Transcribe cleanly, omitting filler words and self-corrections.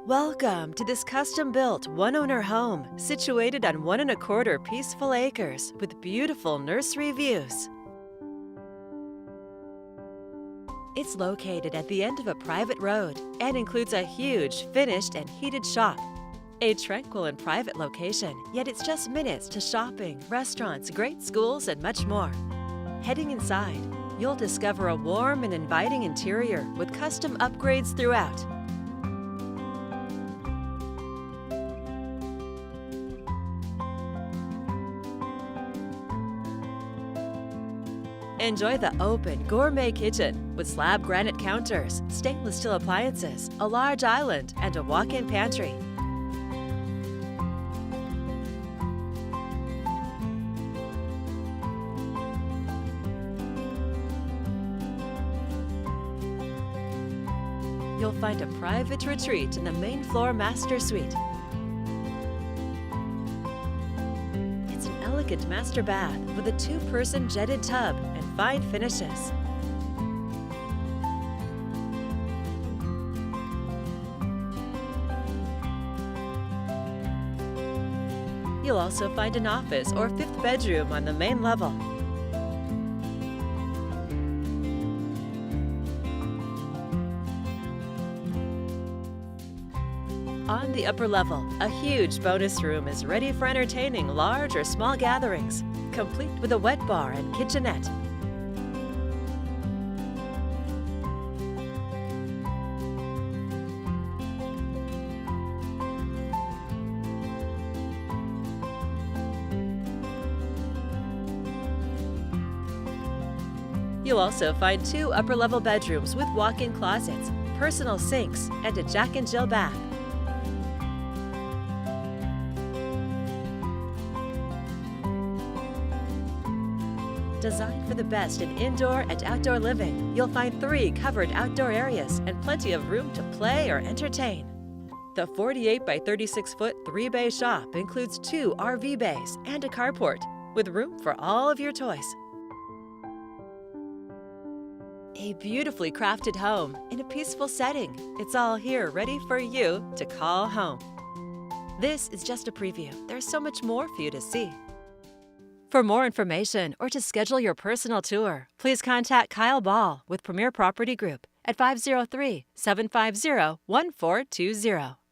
Welcome to this custom-built one-owner home situated on 1¼ peaceful acres with beautiful nursery views. It's located at the end of a private road and includes a huge, finished and heated shop. A tranquil and private location, yet it's just minutes to shopping, restaurants, great schools, and much more. Heading inside, you'll discover a warm and inviting interior with custom upgrades throughout. Enjoy the open, gourmet kitchen with slab granite counters, stainless steel appliances, a large island, and a walk-in pantry. You'll find a private retreat in the main floor master suite. It's an elegant master bath with a 2-person jetted tub and fine finishes. You'll also find an office or 5th bedroom on the main level. On the upper level, a huge bonus room is ready for entertaining large or small gatherings, complete with a wet bar and kitchenette. You'll also find 2 upper-level bedrooms with walk-in closets, personal sinks, and a Jack and Jill bath. Designed for the best in indoor and outdoor living, you'll find 3 covered outdoor areas and plenty of room to play or entertain. The 48 by 36-foot 3-bay shop includes 2 RV bays and a carport, with room for all of your toys. A beautifully crafted home in a peaceful setting. It's all here ready for you to call home. This is just a preview. There's so much more for you to see. For more information or to schedule your personal tour, please contact Kyle Ball with Premier Property Group at 503-750-1420.